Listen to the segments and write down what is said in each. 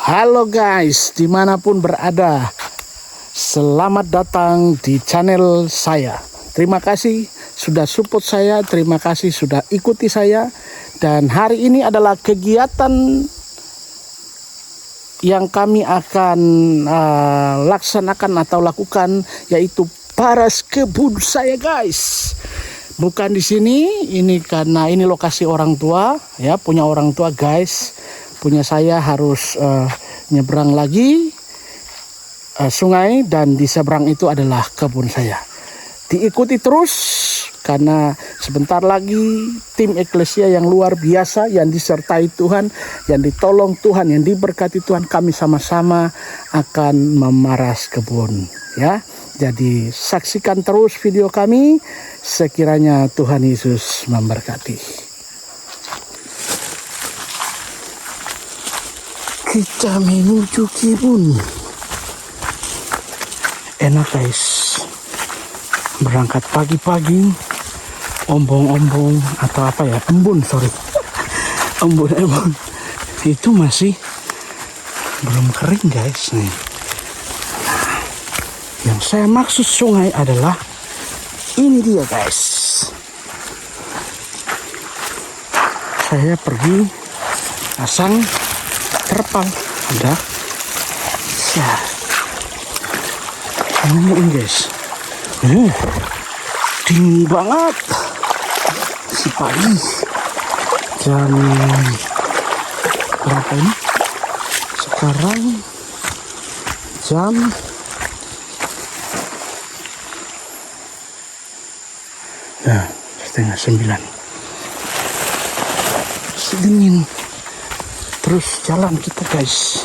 Halo guys, dimanapun berada, selamat datang di channel saya. Terima kasih sudah support saya, terima kasih sudah ikuti saya. Dan hari ini adalah kegiatan yang kami akan laksanakan atau lakukan, yaitu paras kebun saya guys. Bukan di sini, ini karena ini lokasi orang tua, ya, punya orang tua guys. Punya saya harus nyebrang lagi sungai, dan di seberang itu adalah kebun saya. Diikuti terus karena sebentar lagi tim eklesia yang luar biasa, yang disertai Tuhan, yang ditolong Tuhan, yang diberkati Tuhan, kami sama-sama akan memaras kebun, ya. Jadi saksikan terus video kami, sekiranya Tuhan Yesus memberkati. Kita menuju kebun. Enak guys, berangkat pagi-pagi, ombong-ombong atau apa ya, embun embun itu masih belum kering guys nih. Nah, yang saya maksud sungai adalah ini dia guys. Saya pergi pasang terpal, ada ya, ngomongin guys, dingin banget si pagi. Jam berapa ini sekarang? Jam ya 8:30. Sedingin. Terus jalan kita guys.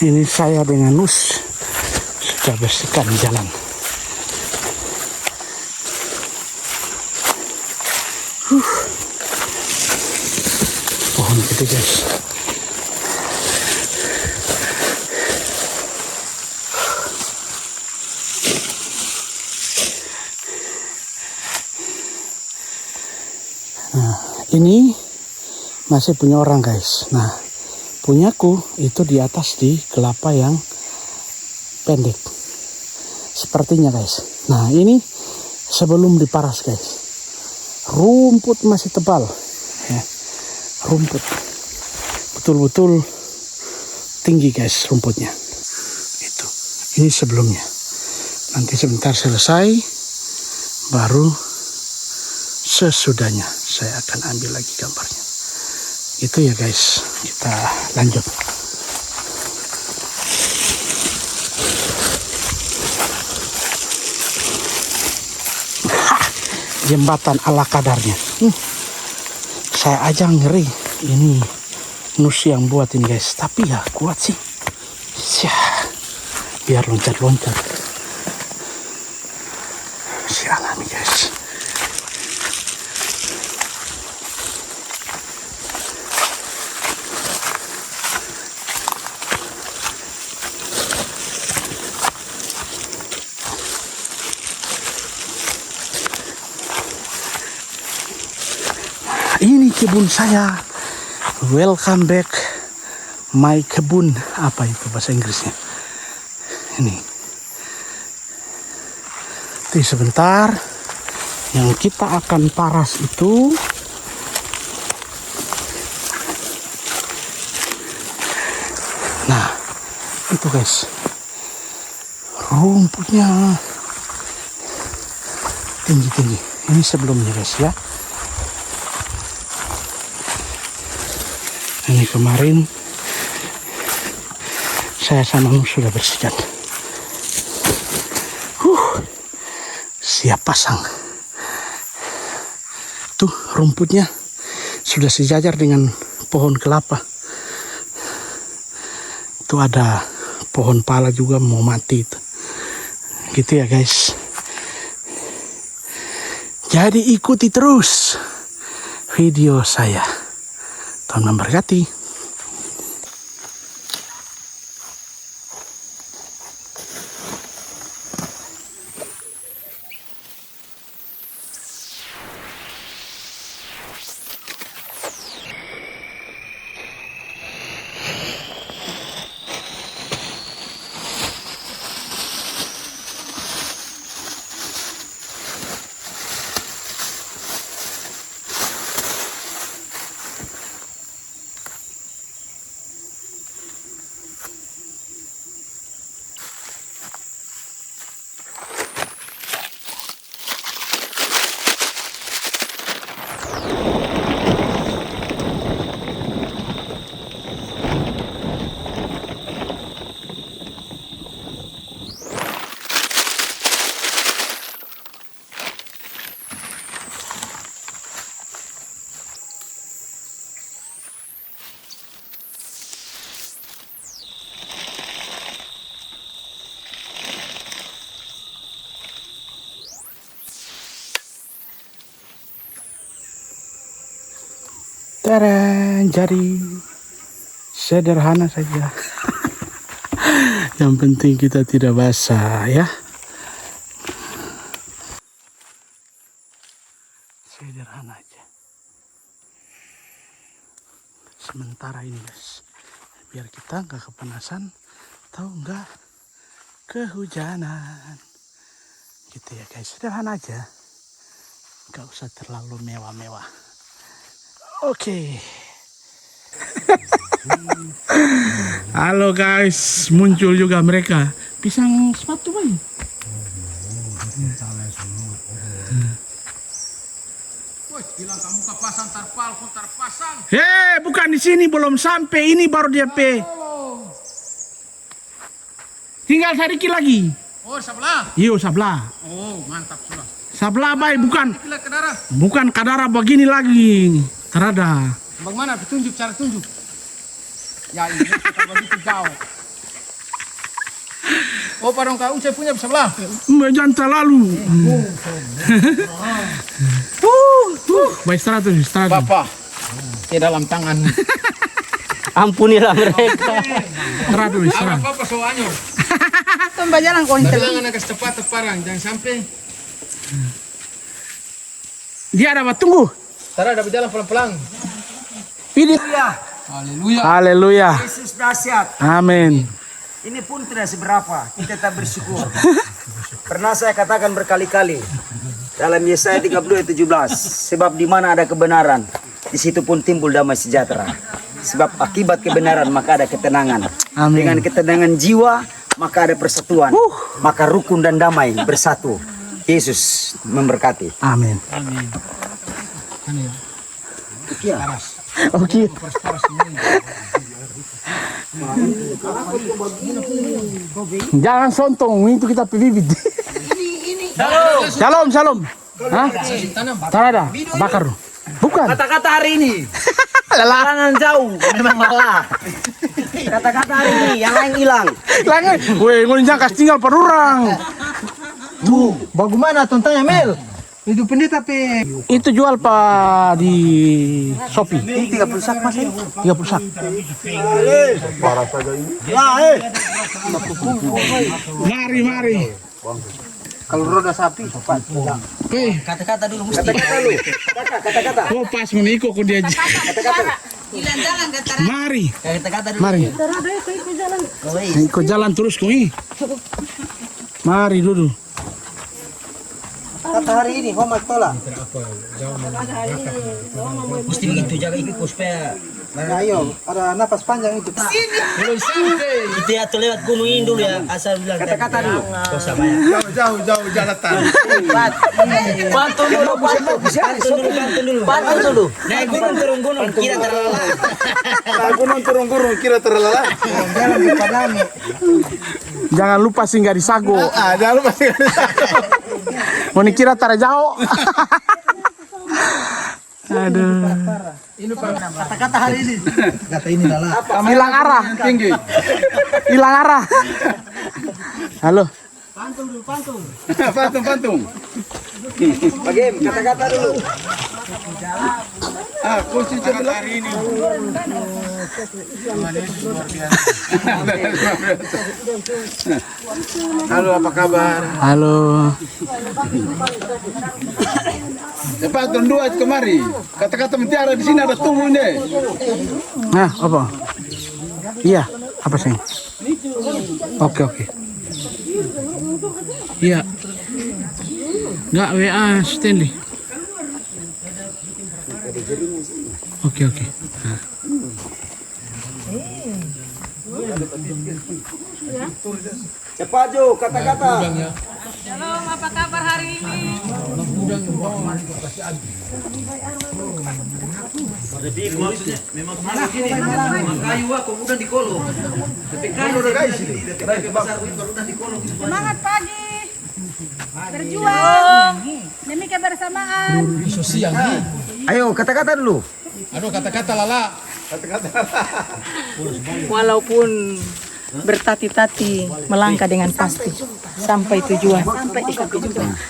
Ini saya dengan Nus sudah bersihkan jalan. Pohon gede guys. Nah, ini masih punya orang guys. Nah, punyaku itu di atas di kelapa yang pendek sepertinya guys. Nah, ini sebelum diparas guys, rumput masih tebal ya. Rumput betul-betul tinggi guys rumputnya. Itu ini sebelumnya. Nanti sebentar selesai, baru sesudahnya saya akan ambil lagi gambarnya. Itu ya guys, kita lanjut. Jembatan ala kadarnya. Saya aja ngeri ini Nus yang buat ini guys, tapi ya kuat sih. Biar loncat-loncat. Sialan nih guys. Ini kebun saya. Welcome back my kebun, apa itu bahasa Inggrisnya? Ini. Nanti sebentar, yang kita akan paras itu nah itu guys, rumputnya tinggi-tinggi. Ini sebelumnya guys ya. Ini kemarin saya sama sudah bersihkan. Siap pasang. Tuh rumputnya sudah sejajar dengan pohon kelapa. Tuh ada pohon pala juga mau mati itu. Gitu ya guys. Jadi ikuti terus video saya. Tuhan memberkati. Tadaan, jadi sederhana saja. Yang penting kita tidak basah ya. Sederhana aja. Sementara ini guys, biar kita nggak kepanasan, tahu nggak kehujanan. Gitu ya guys, sederhana aja. Nggak usah terlalu mewah-mewah. Oke. Halo guys, muncul juga mereka. Pisang sepatu boy. Bilang kamu kepasang terpal, kok terpasang. Hei, bukan di sini, belum sampai. Ini baru DP. Tinggal sedikit lagi. Oh, sebelah. Iyo, sebelah. Oh, mantap sudah. Sebelah bay, bukan. Gila ke darah. Bukan kadara begini lagi. Terada. Bagaimana? Tunjuk cara tunjuk. Ya ini kita begitu jauh. Oh, parang kau saya punya sebelah. Jangan terlalu. Baik, istirahat. Bapak, di dalam tangan. Ampunilah mereka. Istirahat. Apa soalnya? Tambah jalan kau ini. Jangan agak cepat parang, jangan sampai. Dia ada tunggu. Tara ada berjalan pelan-pelan. Ini. Haleluya. Haleluya. Yesus dahsyat. Amin. Ini pun tidak seberapa. Kita tetap bersyukur. Pernah saya katakan berkali-kali dalam Yesaya 32:17, sebab di mana ada kebenaran, di situ pun timbul damai sejahtera. Sebab akibat kebenaran maka ada ketenangan. Amin. Dengan ketenangan jiwa maka ada persatuan. Maka rukun dan damai bersatu. Yesus memberkati. Amin. Ya. Oke. Jangan sontong, itu kita bibit. Shalom. Hah? Tarada, bakar. Bukan. Kata-kata hari ini larangan jauh memang malah. Kata-kata hari ini yang lain hilang. Langit. Weh, ngonjang kas tinggal perurang. Tuh, bagaimana tontonnya Mel? Itu pendeta pe. Itu jual Pak di Shopee. Ini 30 sak Mas. 30 sak. Mari. Kalau roda sapi cepat. Oke. Kata-kata dulu mesti. Kata-kata. Oh pas meniko kok dia. Kata-kata. Mari. Kata-kata dulu. Mari. Ikut jalan terus koi. Mari dulu. Kata hari ini, Homat tolak. Mesti begitu jaga ikut supaya Nah, ayo, ada napas panjang itu. belum sampai. Itu ya tuh lewat gunung ini dulu ya. Asal bilang kata-kata dulu. Kau sama ya. Jauh jalatan. Pantun dulu. Naik gunung turun gunung kira terlalu. Gunung turun kira terlala. Jalan di Panami. Jangan lupa singgah di Sago. Jangan lupa sih. Mau kira tara jauh. Aduh. Kata-kata hari ini. Kata ini adalah Hilang arah. tinggi. Hilang arah. Halo. Pantung. Bagaimana kata-kata dulu. Kunci coba hari ini. Halo, apa kabar? Halo. Cepat dua kemari. Kata-kata mutiara di sini ada tumbuh nih. Nah, apa? Iya, apa sih? Oke. Iya. Enggak WA Stanley. Oke. Nah. Cepat Jo, kata-kata. Shalom, apa kabar hari ini? Semangat pagi, berjuang demi kebersamaan. Ayo kata-kata dulu. Aduh, kata-kata lala. Walaupun bertati-tati melangkah dengan pasti sampai tujuan.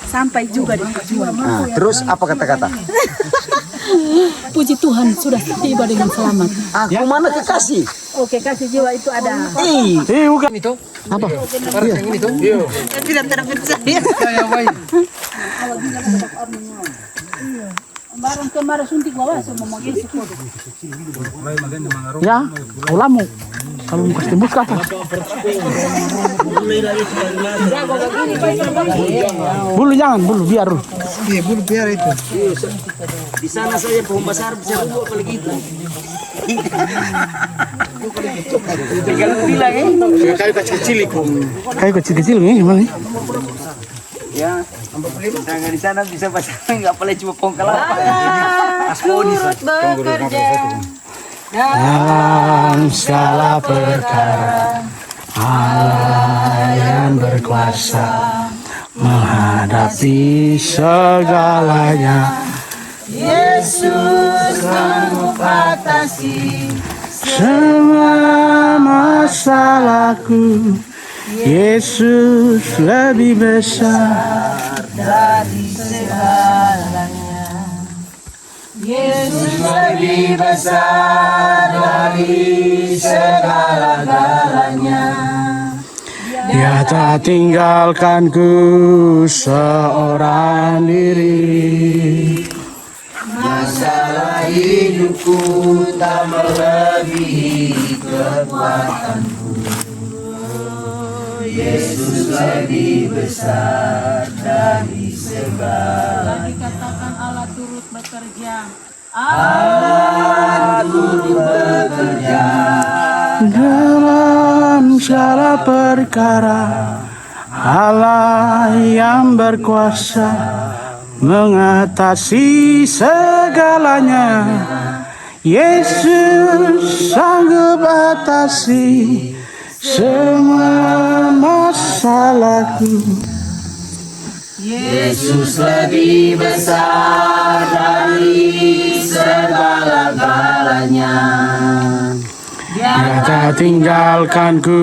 Sampai juga di tujuan. Nah, terus apa kata-kata? Puji Tuhan sudah tiba dengan selamat. Aku mana kekasih? Oke, kasih jiwa itu ada. Bukan itu. Apa? Tidak terpercaya. Saya baik. Barang kemarin suntik bawa semua magesi. Ya, ulamu. Kalau mau tembus ke atas. Bulu jangan, bulu biar. Iya, bulu biar itu. Di sana saja pohon besar bisa tumbuh apalagi itu. Tinggal bilang Kayu kecil itu. Kayak kecil-kecil nih gimana nih? ya. Jangan di sana bisa baca nggak boleh cuma pohon kelapa. Askonis. Bekerja. Dalam segala perkara Allah yang berkuasa menghadapi segalanya. Yesus sanggup atasi Semua masalahku, Yesus lebih besar. dari segalanya. Yesus lebih besar dari segala-galanya. Dia tak tinggalkanku seorang diri. Masalah hidupku tak melebihi kekuatanku. Yesus lebih besar dari segala. Dikatakan Allah turut bekerja. Allah turut bekerja. Dalam segala perkara Allah yang berkuasa mengatasi segalanya. Yesus sanggup atasi semua masalahku. Yesus lebih besar dari segala-galanya. Dia tak tinggalkanku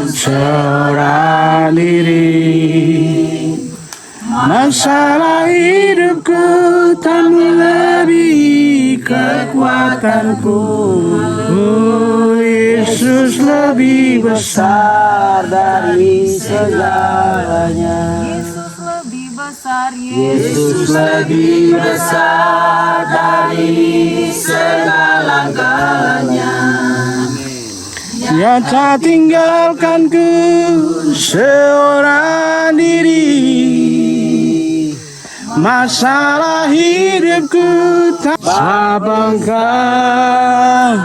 seorang diri. Masalah hidupku tak melebihi kekuatanku. Oh, Yesus lebih besar dari segalanya. Yesus lebih besar besar Yesus. Yesus lebih besar dari segala-galanya. Dia tak tinggalkanku seorang diri. Masalah hidupku tak abangkan.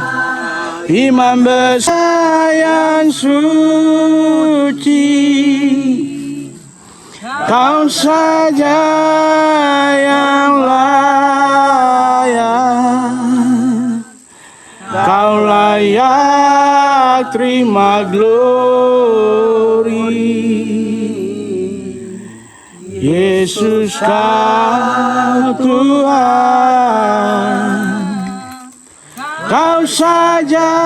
Imam besar yang suci, Kau saja yang layak. Kau layak terima glory. Yesus kau Tuhan, Kau saja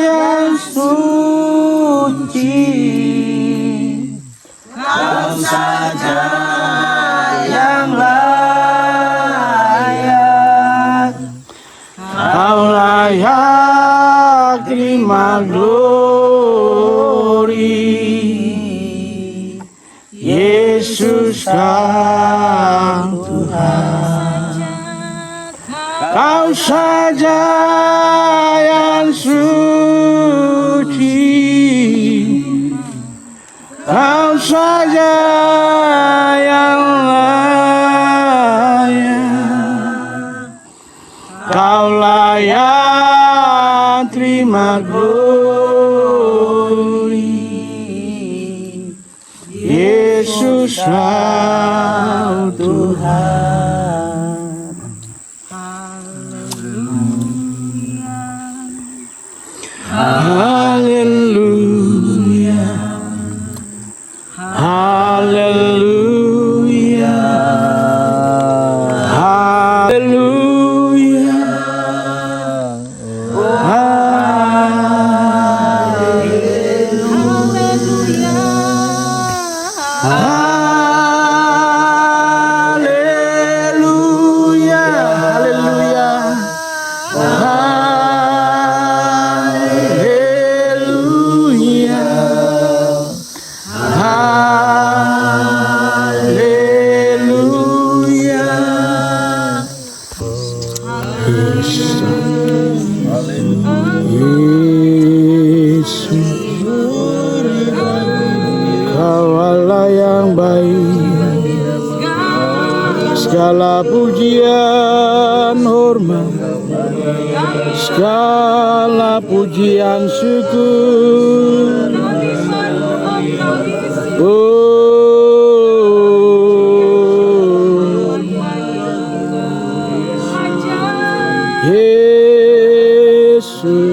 yang suci, Kau saja yang layak. Kau layak terima glory. Yesus kau Tuhan, Kau saja yang suci, Kau saja yang layak. Kau layak terima glory. Yesus kau Tuhan. Haleluya. Haleluya. Haleluya. Haleluya. Haleluya. Haleluya. Haleluya. Yesus, Kau Allah yang baik. Segala pujian hormat, segala pujian syukur. Oh, Yesus,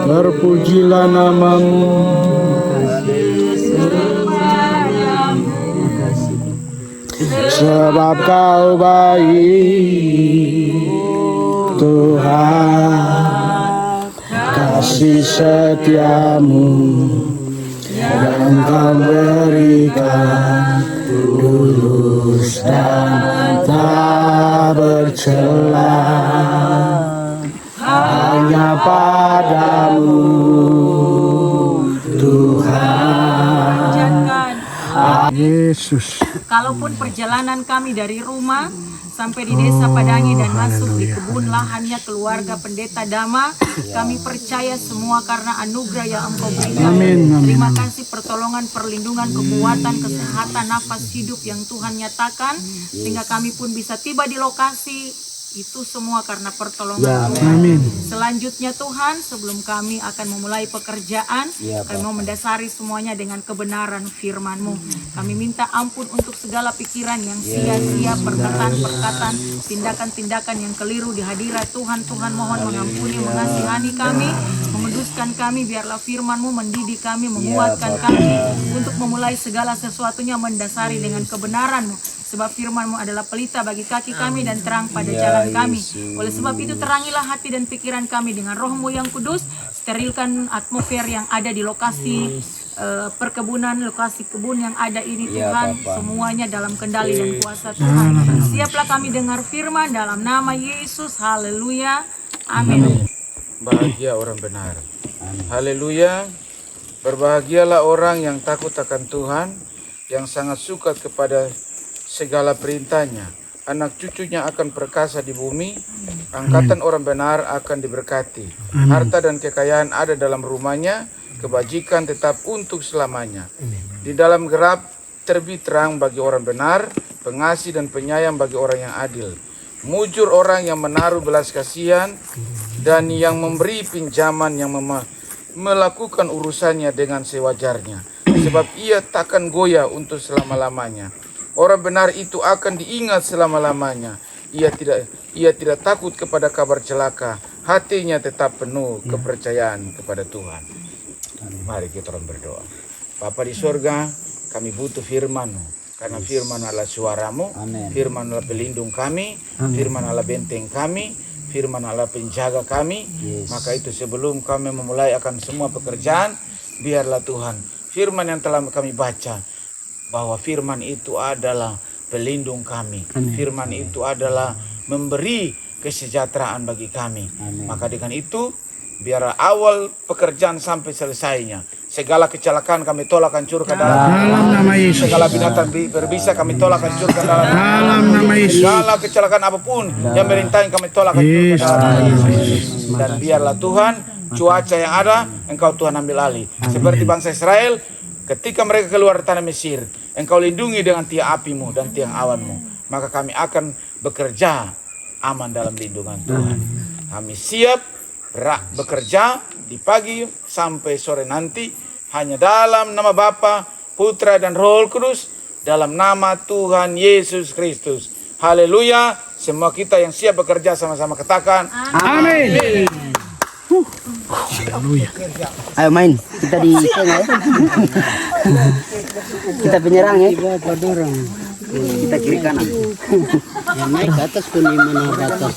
terpujilah namamu. Sebab Kau baik, Tuhan, kasih setiamu yang Kau berikan tulus dan tak bercela, hanya padamu Tuhan. Yesus. Kalaupun perjalanan kami dari rumah sampai di desa Padangi dan masuk di kebun lahannya keluarga pendeta Dama, kami percaya semua karena anugerah yang Engkau berikan. Amin, amin. Terima kasih pertolongan, perlindungan, kekuatan, kesehatan, nafas hidup yang Tuhan nyatakan, sehingga kami pun bisa tiba di lokasi. Itu semua karena pertolongan Tuhan. Amin. Selanjutnya Tuhan, sebelum kami akan memulai pekerjaan, kami mau mendasari semuanya dengan kebenaran firman-Mu. Kami minta ampun untuk segala pikiran yang sia-sia, perkataan-perkataan, tindakan-tindakan yang keliru di hadirat Tuhan. Tuhan mohon mengampuni, mengasihani kami, menguduskan kami, biarlah firman-Mu mendidik kami, menguatkan kami untuk memulai segala sesuatunya mendasari dengan kebenaran-Mu. Sebab firman-Mu adalah pelita bagi kaki kami dan terang pada jalan kami. Oleh sebab itu terangilah hati dan pikiran kami dengan Roh-Mu yang kudus. Sterilkan atmosfer yang ada di lokasi perkebunan, lokasi kebun yang ada ini Tuhan. Semuanya dalam kendali dan kuasa Tuhan. Siaplah kami dengar firman dalam nama Yesus. Haleluya. Amin. Bahagia orang benar. Haleluya. Berbahagialah orang yang takut akan Tuhan, yang sangat suka kepada segala perintahnya. Anak cucunya akan perkasa di bumi, angkatan orang benar akan diberkati. Harta dan kekayaan ada dalam rumahnya, kebajikan tetap untuk selamanya. Di dalam gelap terbit terang bagi orang benar, pengasih dan penyayang bagi orang yang adil. Mujur orang yang menaruh belas kasihan dan yang memberi pinjaman, yang melakukan urusannya dengan sewajarnya, sebab ia takkan goyah untuk selama-lamanya. Orang benar itu akan diingat selama-lamanya. Ia tidak takut kepada kabar celaka. Hatinya tetap penuh kepercayaan kepada Tuhan. Mari kita orang berdoa. Bapa di surga, kami butuh firman-Mu, karena firman adalah suaramu, firman adalah pelindung kami, firman adalah benteng kami, firman adalah penjaga kami. Maka itu sebelum kami memulai akan semua pekerjaan, biarlah Tuhan firman yang telah kami baca, bahwa firman itu adalah pelindung kami. Firman itu adalah memberi kesejahteraan bagi kami. Maka dengan itu, biar awal pekerjaan sampai selesainya, segala kecelakaan kami tolak hancurkan dalam nama Yesus. Segala binatang berbisa kami tolak hancurkan dalam nama Yesus. Segala kecelakaan apapun yang merintangi kami tolak hancurkan dalam nama Yesus. Dan biarlah Tuhan, cuaca yang ada Engkau Tuhan ambil alih. Seperti bangsa Israel ketika mereka keluar dari tanah Mesir, Engkau lindungi dengan tiang api-Mu dan tiang awan-Mu. Maka kami akan bekerja aman dalam lindungan Tuhan. Kami siap bekerja di pagi sampai sore nanti hanya dalam nama Bapa, Putra dan Roh Kudus, dalam nama Tuhan Yesus Kristus. Haleluya. Semua kita yang siap bekerja sama-sama katakan amin. Ayo main, kita di tengah ya. Kita penyerang ya. Kita kiri kanan. Naik ke atas pun di mana batas.